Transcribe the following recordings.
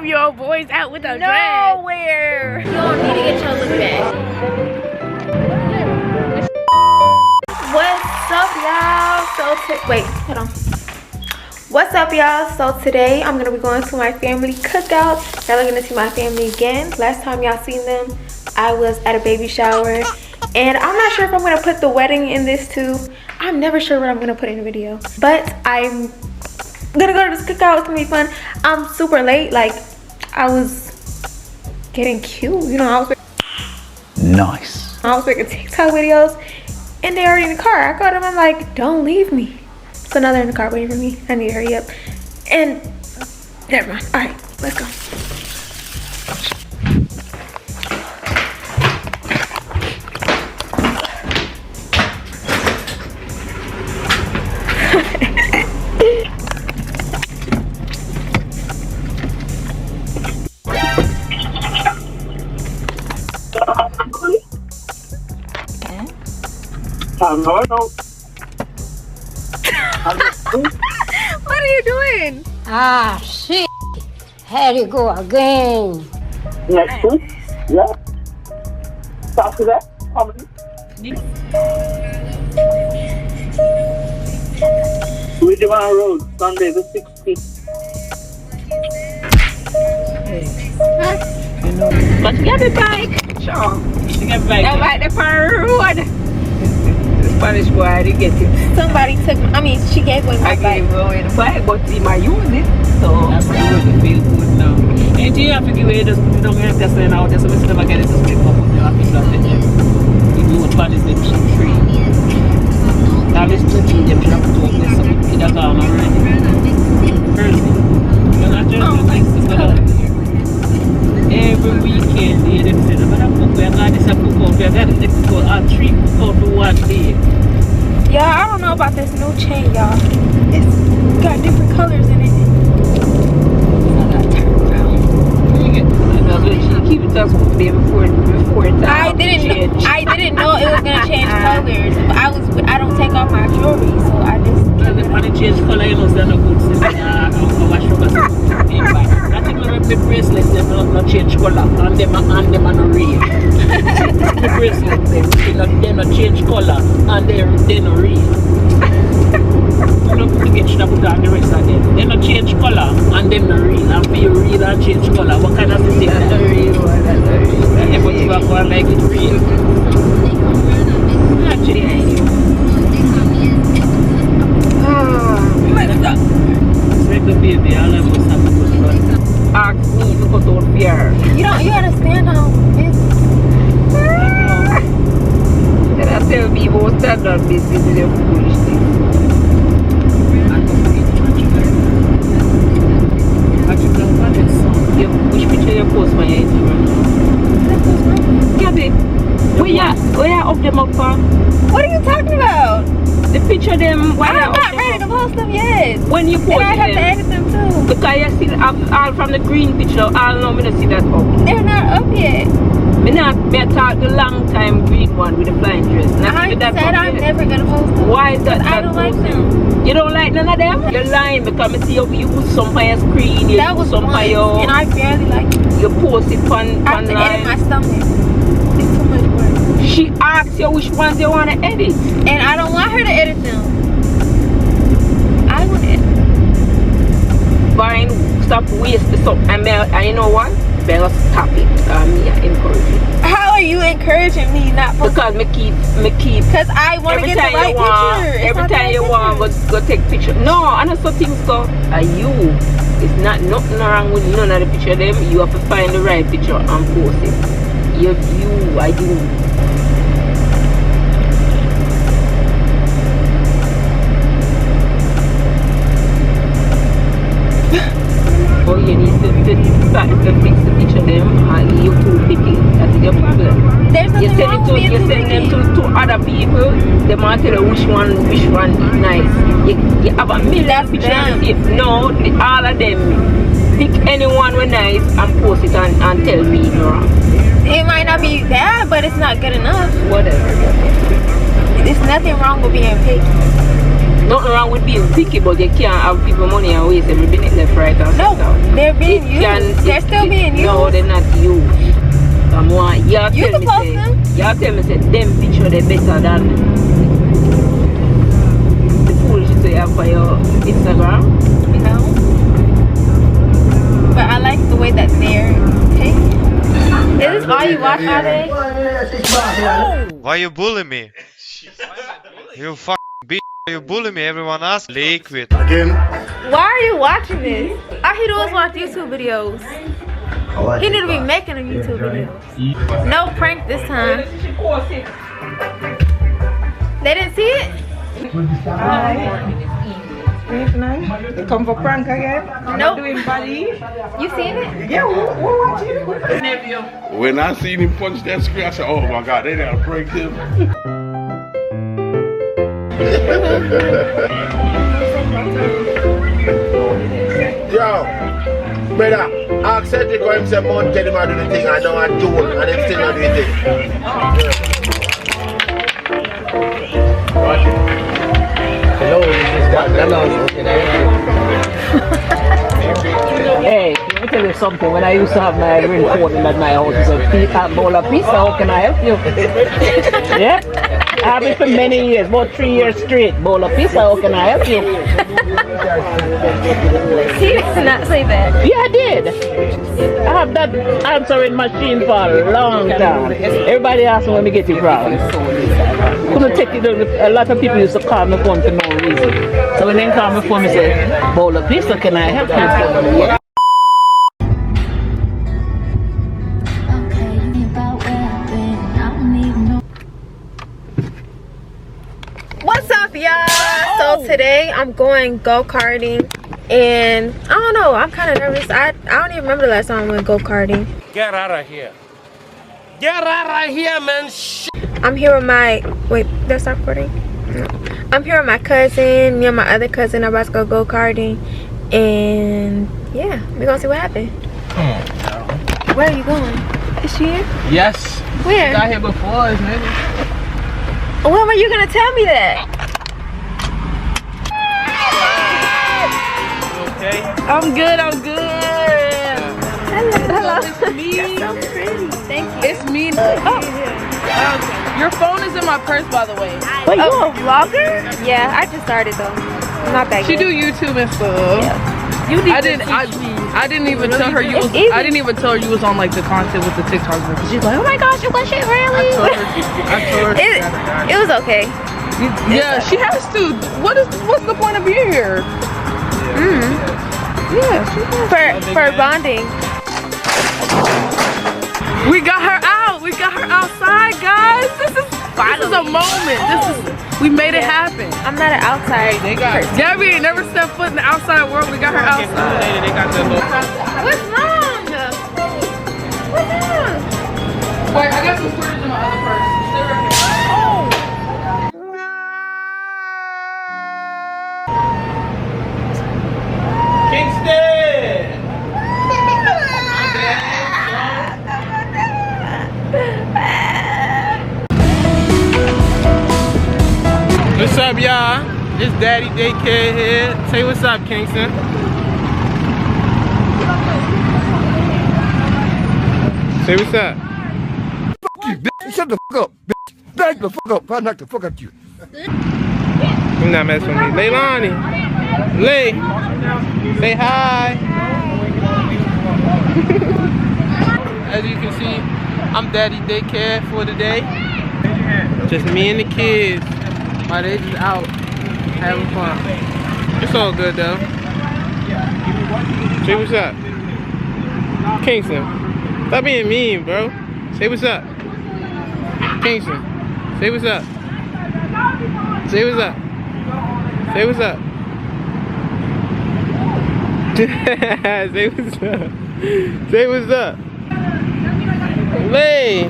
your boys out with a dress. Nowhere. You don't need to get your look back. What's up, y'all? Wait, hold on. What's up, y'all? So today I'm gonna be going to my family cookout. Y'all are gonna see my family again. Last time y'all seen them, I was at a baby shower, and I'm not sure if I'm gonna put the wedding in this too. I'm never sure what I'm gonna put in the video, but I'm gonna go to this cookout. It's gonna be fun. I'm super late. Like, I was getting cute, you know. I was making TikTok videos, and they already in the car. I called them. I'm like, don't leave me. So now they're in the car waiting for me. I need to hurry up. And never mind. All right, let's go. What are you doing? Ah, shit. Here you go again. Next week? Yeah. After that, comedy. Ridgeman Road, Sunday the 16th. But you get the bike. Sure. You get the bike. Don't like the road. Spanish boy, I didn't get it. Somebody took, she gave away my bike. I gave away the bike, but he might use it. So that's what you feel good now. And you have to give away, just don't have to say now, just never get it to split up with you. I think that's it. If you would find this thing free. Now this is the them shop to open this up. It has gone already. Thursday. You're not just nice to go out here. Every weekend, they say, I'm going to cook. We're going to cook out. We're going to cook out 3 cook out to 1 day. Y'all, I don't know about this new chain, y'all. It's got different colors in it. I gotta turn around. Keep it us before it's I didn't know it was gonna change colors. I don't take off my jewelry, so I just. If I change color, you know, they're not good. So I wash over nothing with the bracelets, they not change color, and them are not real. The bracelets, they not change color, and they're not real. You don't forget to put on the rest of them. They not change color, and them not real. And for you real and change color, what kind of thing? That's not real. That's not real. Yeah, but you are going like it's real. Actually, the baby, all of us have to put on. Ask me to put on fear. You gotta stand on business. Then I tell people, stand on business with your foolish thing. Which picture you post my Instagram? Gabby, where you up them up for? What are you talking about? The picture them. I'm not ready to post them yet. When you post them, I have them, to edit them too. Because you see all from the green picture, all know me to see that up. They're not up yet. Me talk the long time green one with the flying dress. I said I'm never gonna post them. Why is that? I don't like them. You don't like none of them? You're lying because I see you use some for your screen. That was some for your. And I barely like it. You post it on I have to edit my stomach. It's too much work. She asks you which ones you want to edit. And I don't want her to edit them. I want to edit. Fine, stop wasting stuff. And you know what? Better stop it. Me encourage it. How are you encouraging me not posting? Because me keep. Because I want to get the right picture. Every time you want, go take picture. No, I know some things go. Are you? It's not nothing wrong with none of the picture them. You have to find the right picture and post it. I do. Oh, you need to fix the picture them and you too picky. That's your problem. There's nothing wrong with being too picky. You send them to other people, they might tell you which one is nice. You have a million pictures. No, all of them. Pick anyone with nice and post it and tell me it's wrong. It might not be bad, but it's not good enough. Whatever. There's nothing wrong with being picky. Nothing wrong with being picky, but you can't have people money and waste every minute left, right, and No, center. they're being used. They're still being used. No, they're not used. Y'all You tell me supposed say, to. y'all tell me say them picture they better than the foolishness you have for your Instagram. You know? But I like the way that they're taking. Is this all you watch all day? Why you bully me? You fucking bitch. Why you bully me? Everyone asks. Liquid. Why are you watching this? All he do is watch YouTube videos. He need to be making a YouTube video. No prank this time. They didn't see it? You come for prank again? Nope. Doing body? You seen it? Yeah, we're watching. When I seen him punch that screen, I said, oh my God, they gotta break him. Yo, brother, I accept it because him say Mount tell him I do the thing, I know I do it, and him still not do the thing. Watch it. Hello, this is God. Hey, let me tell you something. When I used to have my recording at my house, it's a bowl of pizza. How can I help you? Yeah, I have it for many years, about 3 years straight. Bowl of pizza. How can I help you? He did not say that. Yeah, I did. I have that answering machine for a long time. Everybody asks me when we get it from. Couldn't take it. A lot of people used to call me phone for no reason. So when they call me phone, they say, bowl of pizza, can I help you? What's up, y'all? So today I'm going go-karting, and I don't know, I'm kind of nervous. I don't even remember the last time I went go-karting. Get out of here. Get out of here, man. I'm here with my, wait, did I start recording? No. I'm here with my cousin. Me and my other cousin are about to go go-karting, and yeah, we're gonna see what happens. Where are you going? Is she here? Yes. Where? Got here before us, maybe. When were you gonna tell me that? Okay. I'm good, I'm good. Hello. It's me. You're so pretty. Thank you. It's me. Oh. Your phone is in my purse, by the way. Wait, you a vlogger? Yeah, I just started though. I'm not that She good. do YouTube and stuff. Yeah. You need I to didn't. teach me. I didn't even tell her you was. It's easy. I didn't even tell her you was on like the content with the TikTok group. She's like, Oh my gosh, you watch it really? I told her. It was okay. Yeah, she has to. What's the point of being here? Yeah, she has. For bonding. We got her out. We got her outside, guys. This is a moment. We made it happen. I'm not an outside person. Gabby ain't never stepped foot in the outside world. We got her outside. What's wrong? What's wrong? Wait, I got some quarters in my other purse. Stay right here. Kingston! What's up, y'all? It's Daddy Daycare here. Say what's up, Kingston. Say what's up. Fuck you, bitch. Shut the fuck up, bitch. Back the fuck up. I knock the fuck out you. You're not messing with me. Leilani. Lay. Say hi. As you can see, I'm Daddy Daycare for the day. Just me and the kids. While they just out having fun. It's all good though. Say what's up. Kingston. Stop being mean, bro. Say what's up. Kingston. Say what's up. Say what's up. Say what's up. Say what's up. Say what's up. Lay.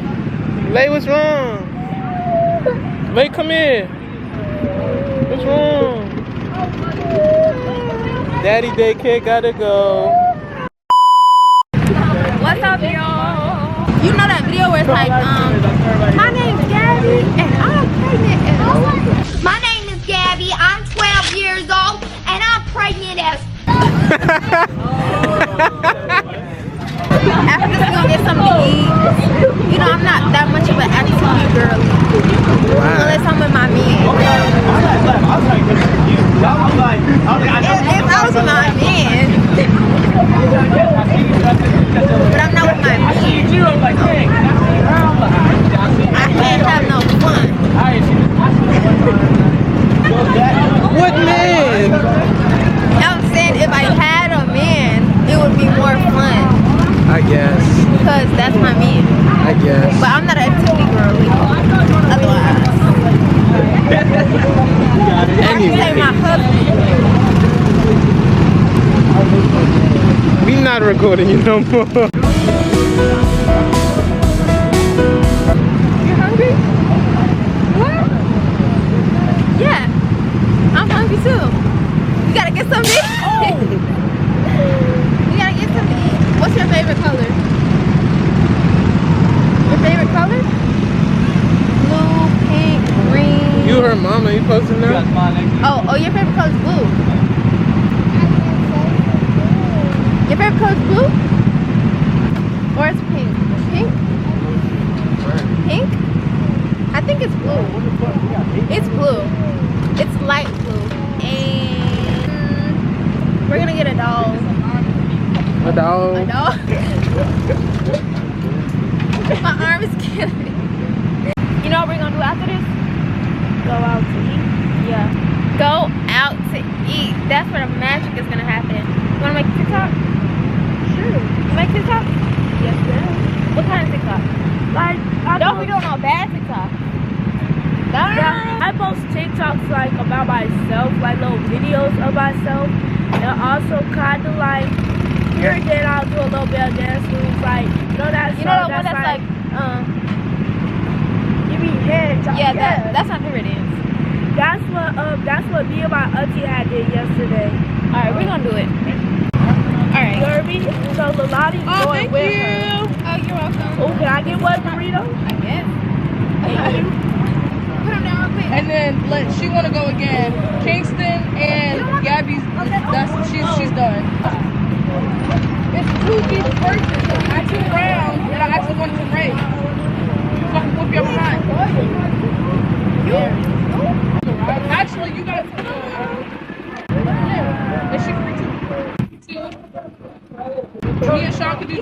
Lay, what's wrong? Lay, come here. What's wrong? Daddy Daycare gotta go. What's up, y'all? You know that video where it's like, my name's Gabby and I'm pregnant and My name is Gabby. I'm 12 After this, we're gonna get something to eat. You know, I'm not that much of an attitude girl. Unless I'm with my man. If I was with my man. But I'm not with my man. I can't have no fun. What man? I'm saying if I had a man, it would be more fun. I guess. Because that's my man. I guess. But I'm not an activity girly. Otherwise. I can say my husband. We not recording you no more. You hungry? What? Yeah. I'm hungry too. You gotta get something to eat. You gotta get something to eat. What's your favorite color? Your favorite color? Blue, pink, green. You her mama, you supposed to know? Oh, your favorite color is blue. Your favorite color is blue? Or it's pink? Pink? Pink? I think it's blue. It's blue. It's light blue. And we're gonna get a doll. A dog. A doll? My arm is killing me. You know what we're gonna do after this? Go out to eat. Yeah. Go out to eat. That's where the magic is gonna happen. You wanna make a TikTok? Sure. You make TikTok? Yes, sir. What kind of TikTok? Like, Don't be doing no bad TikTok. I post TikToks like about myself, like little videos of myself, and also kind of like here and then I'll do a little bit of dance moves, like you know that You song know the one that's like, you mean head? yeah, that's my favorite dance. That's what me and my auntie had did yesterday. All right, we're gonna do it. All right. You heard me? So Lodi's going with her. Oh, you're welcome. Oh, can I get one burrito? I guess. Thank you. Put them down real quick. And then she want to go again. Kingston and Gabby's. She's done. It's 2 each person. So I 2 rounds, and I actually wanted to race. So I can whoop your behind. Actually, you guys. Is she free too? Me and Sean can do 2.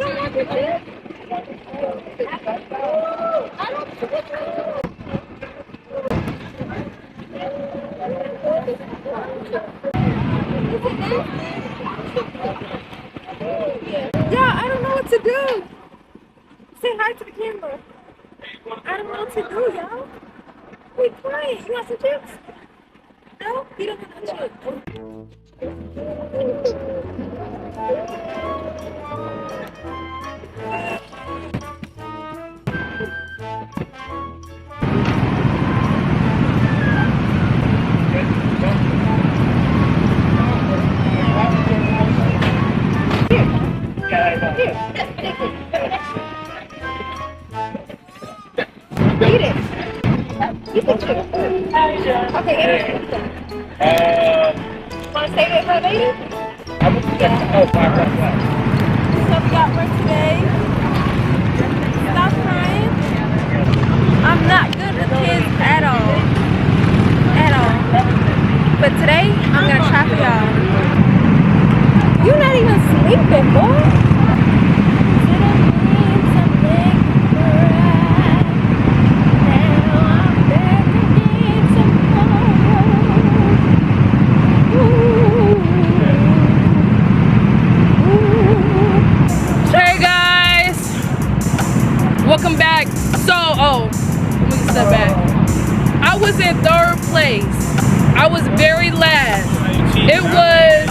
Yeah, I don't know what to do. Say hi to the camera. I don't know what to do, y'all. We playing. You want some chips? No? You don't want no chips. Eat it. Eat the chips. Okay, get it. Want to save it for later? So we got work today. Stop crying. I'm not good with kids at all. At all. But today, I'm going to try for y'all. You're not even sleeping, boy. Welcome back. So, let me step back. I was in 3rd place. I was very last. It was,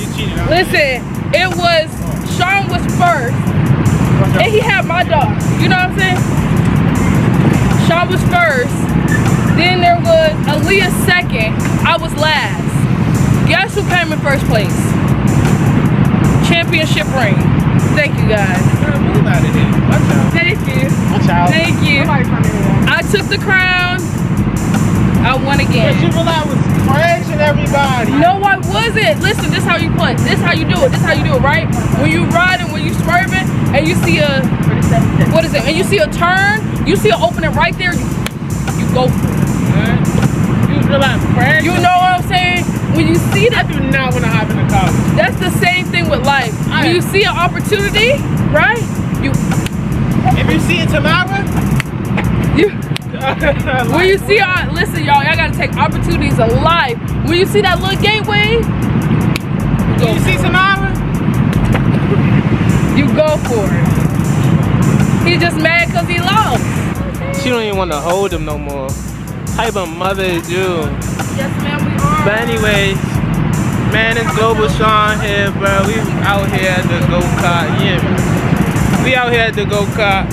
listen, it was, Sean was 1st. And he had my dog. You know what I'm saying? Sean was 1st. Then there was Aaliyah 2nd. I was last. Guess who came in 1st place? Championship ring. Thank you guys. Thank you. Thank you. I took the crown. I won again. You thought I was praising everybody. No, I wasn't. listen, this how you play. This how you do it. This how you do it, right? When you riding, when you swerving, and you see a, what is it? And you see a turn, you see an opening right there, you go for it. You realize pressure? You know what I'm saying? When you see that, I do not want to hop in the car. that's the same thing with life. When you see an opportunity, right? If you see it tomorrow, when you see, listen, y'all gotta take opportunities of life. When you see that little gateway, you see tomorrow, you go for it. He's just mad because he lost. she don't even want to hold him no more. Type of mother is you. Yes, ma'am, we are. But anyways, man, it's Global Sean here, bro. We out here at the Go-Kart. Yeah, we out here at the Go-Kart.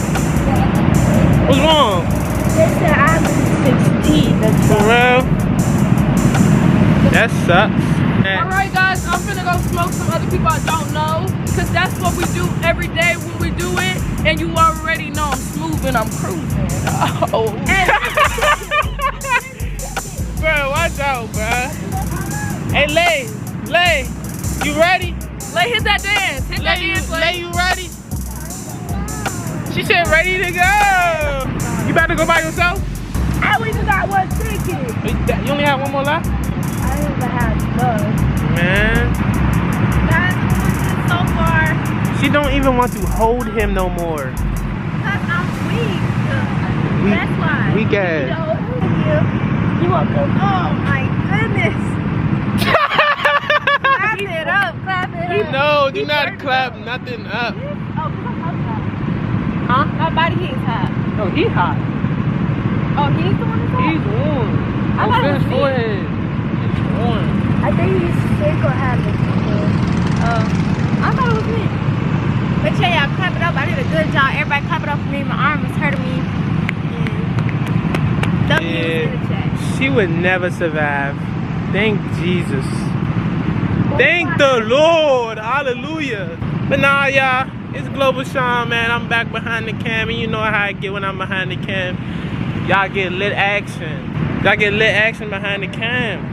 What's wrong? They said I'm 16. For real? That sucks. Alright guys, I'm finna go smoke some other people I don't know, because that's what we do every day when we do it, and you already know I'm smooth and I'm cruising. Oh. Bro, watch out, bro. Hey, Lay, you ready? Lay, hit that dance. Hit that dance, Lay, you ready? She said ready to go. You about to go by yourself? I only got one ticket. You only have one more left? I don't even have love. Man. Guys, so far, She don't even want to hold him no more. because I'm weak. That's why. We gas. You welcome. Oh my goodness. Clap it up, clap it up. No, do not clap nothing up. Oh, Huh? my body heat is hot. No, he hot. Oh, he's the one that's hot? He's warm. I thought it was his me. forehead. He's warm. I think he's sick or having I thought it was me. But yeah, y'all clap it up. I did a good job. Everybody clap it up for me. My arm is hurting me. And W in the chat. She would never survive. Thank Jesus. Thank the Lord. Hallelujah. But nah, y'all, it's Global Sean, man. I'm back behind the cam, and you know how I get when I'm behind the cam. Y'all get lit action. Y'all get lit action behind the cam.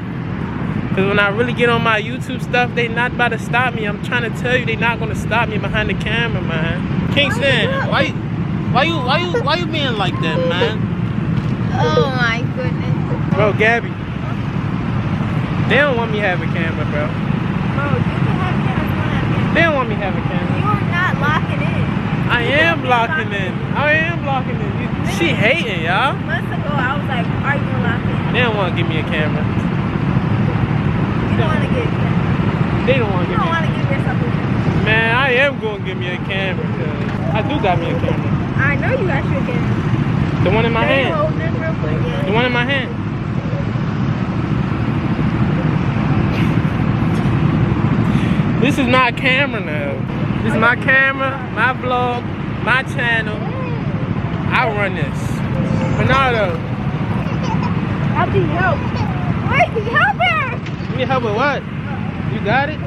Cause when I really get on my YouTube stuff, they not about to stop me. I'm trying to tell you, they not gonna stop me behind the camera, man. Kingston, why you being like that, man? Oh my goodness. Bro, Gabby. They don't want me to have a camera, bro. Bro, you can have cameras. They don't want me to have a camera. You are not locking in. I am locking in. She hating, y'all. Months ago, I was like, are you gonna lock in? They don't want to give me a camera. You don't want to get They don't want to You give don't me want to give yourself a camera. Man, I am going to give me a camera. Cause I do got me a camera. I know you got your camera. The one in my Can you hand. hold this real quick? Yeah. The one in my hand. This is my camera now. This is my camera, my vlog, my channel. I run this. Bernardo. I need help. Wait, help her! You need help with what? You got it?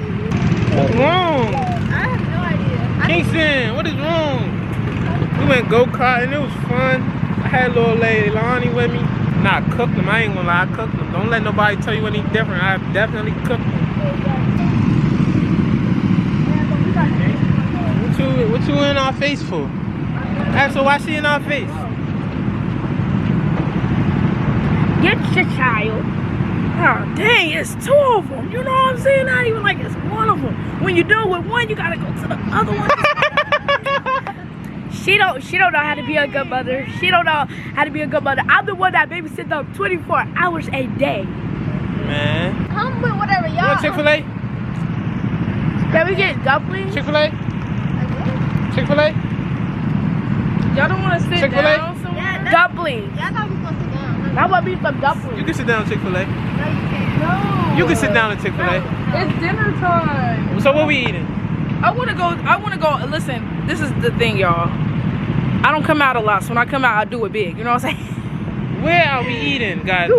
What's wrong? I have no idea. Kingston, what is wrong? We went go-kart and it was fun. I had little lady Lonnie with me. Nah, I cooked them. I ain't gonna lie, I cooked them. Don't let nobody tell you any different. I definitely cooked them. What you in our face for? So why she in our face? Get your child. Oh, dang, it's two of them. You know what I'm saying? Not even like it's one of them. When you do it with one, you gotta go to the other one. She don't know how to be a good mother. She don't know how to be a good mother. I'm the one that babysits them 24 hours a day. Man. Come with whatever You y'all. want Chick-fil-A? Can we get dumplings? Chick-fil-A? Chick-fil-A? Y'all don't want to sit Chick-fil-A? down somewhere? Yeah, Dumplings. y'all know we're supposed to sit down. I want me some dumplings. You can sit down at Chick-fil-A. No, you can't. No. You can sit down at Chick-fil-A. It's dinner time. So what we eating? I want to go, listen, this is the thing, y'all. I don't come out a lot, so when I come out, I do it big. You know what I'm saying? Where are we eating, guys?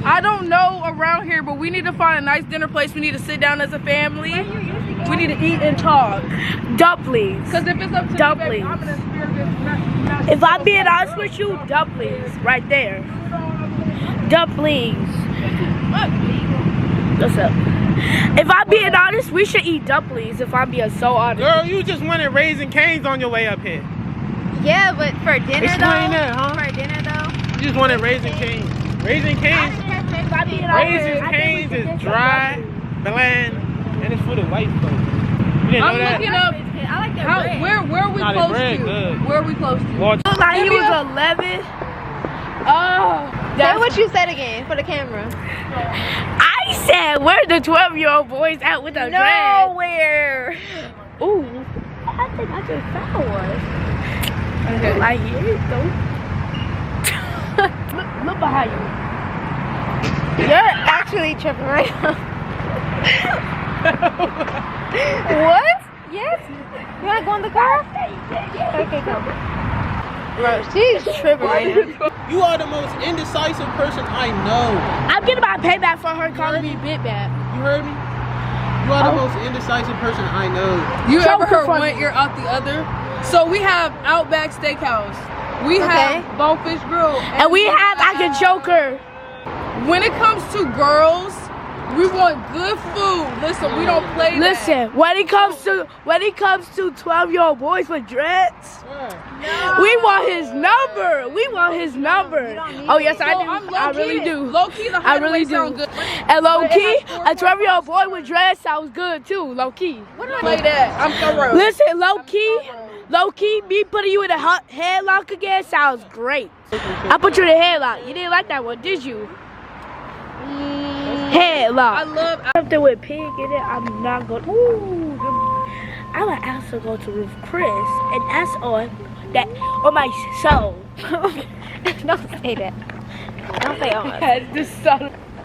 I don't know around here, but we need to find a nice dinner place. We need to sit down as a family. We need to eat and talk. Dumplings. Because if it's up to Dumplings. me, baby, I'm in the spirit of this. If I'm being honest with you, dumplings. Right there. Dumplings. What's up? If I'm being honest, we should eat dumplings. If I'm being so honest. Girl, you just wanted Raising Cane's on your way up here. Yeah, but for dinner Explain though. that, huh? For dinner though. You just wanted Raising Cane's. Raising Cane's. If I'm being Raising honest, Cane's is dry, bland, and it's for the white folks. You didn't know that? Looking up. I like that How, bread. where are we Nah, the close bread to? good. Where are we close to? Watch. Looked like he was 11. Oh, Say what you said again for the camera. I said, where's the 12-year-old boys at with the dread? Nowhere. Ooh, I think I just found one. Okay. Like here, though. look behind you. You're actually tripping right now. What? Yes. You wanna go in the car? Okay, go. Bro, she's tripping right now. You are the most indecisive person I know. I'm getting my payback for her calling me Big Bad. You heard me? You are the most indecisive person I know. you Choke ever her heard from one me. ear out the other? So we have Outback Steakhouse. We have Bonefish Grill. And we have I Can Choke Her. When it comes to girls, we want good food. Listen, we don't play that. Listen, when it comes to 12-year-old boys with dreads, we want his number. We want his number. Oh yes, I do. I really do. Low key, the I really sound do. good. And low key, a 12-year-old boy with dreads sounds good too. Low key. Play that. I'm thorough. Listen, low key, me putting you in a headlock again sounds great. I put you in a headlock. You didn't like that one, did you? Headlock. I love Something with pig in it. I'm not going. Ooh, I would also go to Ruth Chris, and that's on my soul. Don't say that. Don't say all that.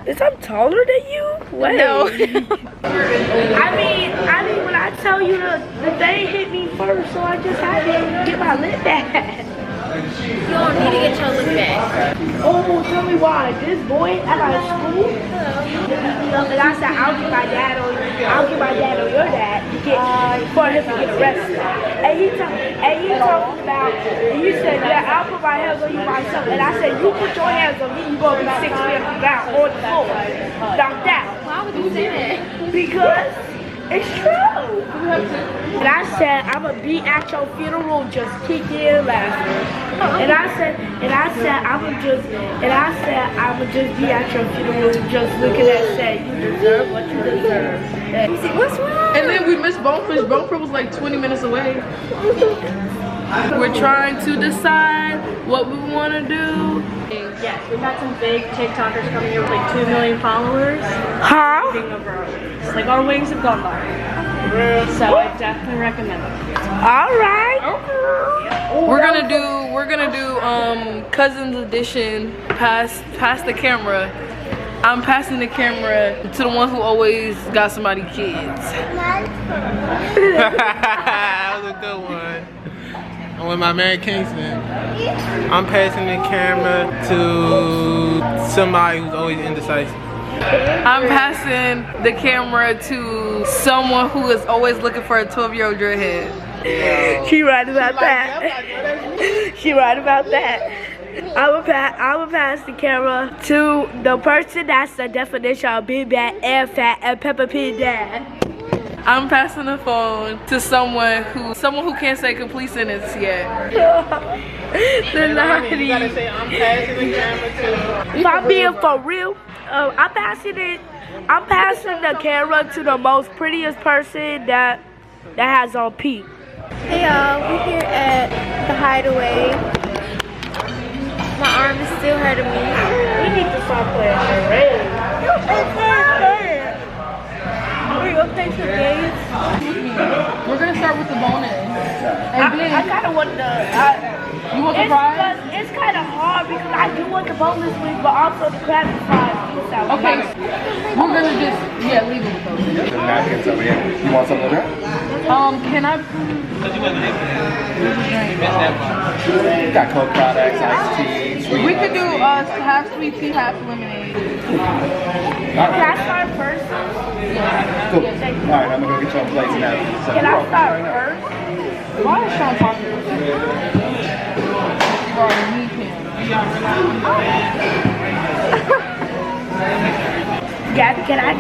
Is I'm taller than you? Wait. No. I mean, when I tell you the thing hit me first, so I just had to get my lip back. You don't need to get your look back. Oh, tell me why. This boy at my school, and I said, I'll get my dad on your dad for him to get arrested. And he talking about, and he said, yeah, I'll put my hands on you myself. And I said, you put your hands on me, you gonna be 6 feet down on the floor, knocked out. Why would you say that? Because it's true. And I said, I'ma be at your funeral just kicking and laughing. And I said, I'ma just be at your funeral just looking at saying, you deserve what you deserve. He said, what's wrong? And then we missed Bonefish. Bonefish was like 20 minutes away. We're trying to decide what we want to do. Yes, we've got some big TikTokers coming here with like 2 million followers. Huh? Taking over our wings. Like our wings have gone viral. So I definitely recommend it. All right. We're gonna do Cousins Edition. Pass the camera. I'm passing the camera to the one who always got somebody kids. That was a good one. I'm with my man Kingston. I'm passing the camera to somebody who's always indecisive. I'm passing the camera to someone who is always looking for a 12-year-old dreadhead. She right about that. She right about that. I would pass the camera to the person that's the definition of big bad and fat and Peppa Pig dad. I'm passing the phone to someone who can't say complete sentence yet. The naughty. You gotta say I'm passing the camera to. If I'm being for real, I'm passing the camera to the most prettiest person that has on peak. Hey y'all, we're here at the Hideaway. My arm is still hurting me. We need to stop playing charades. We're gonna play some games. We're gonna start with the bonus. And then I kind of want the. you want the fries? It's kind of hard because I do want the boneless wings, but also the crab fries. Okay, we're gonna just leave it with those. The napkins over here. You want some of that? Can I? Got Coke products, iced tea, sweet. We could do half sweet tea, half lemonade. Can I start first? Cool. Alright, I'm gonna go get you on plates and napkins. So Can I start first? Why is Sean talking? You already need him. Gabby, can I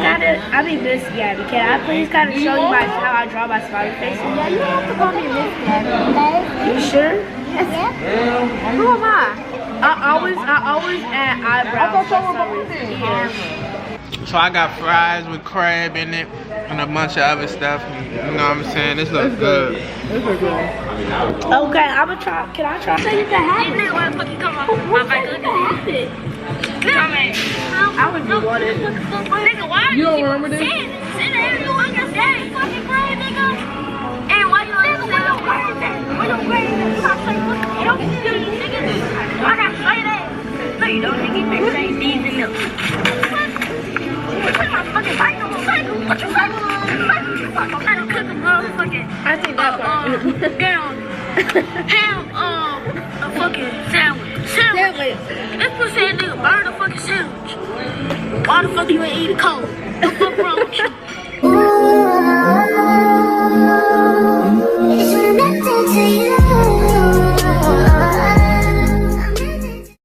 Miss Gabby. Can I please kind of show you how I draw my smiley face? Yeah, you don't have to call me Miss Gabby. You sure? Yes. Who am I? I always add eyebrows. So I got fries with crab in it and a bunch of other stuff. You know what I'm saying? This looks good. Okay, I'm gonna try. Can I try? So you can have it. I would do one. You don't remember this? I think that part. Ham, a fucking sandwich. Let's put that nigga burn a fucking sandwich. Why the fuck you ain't eat a cold?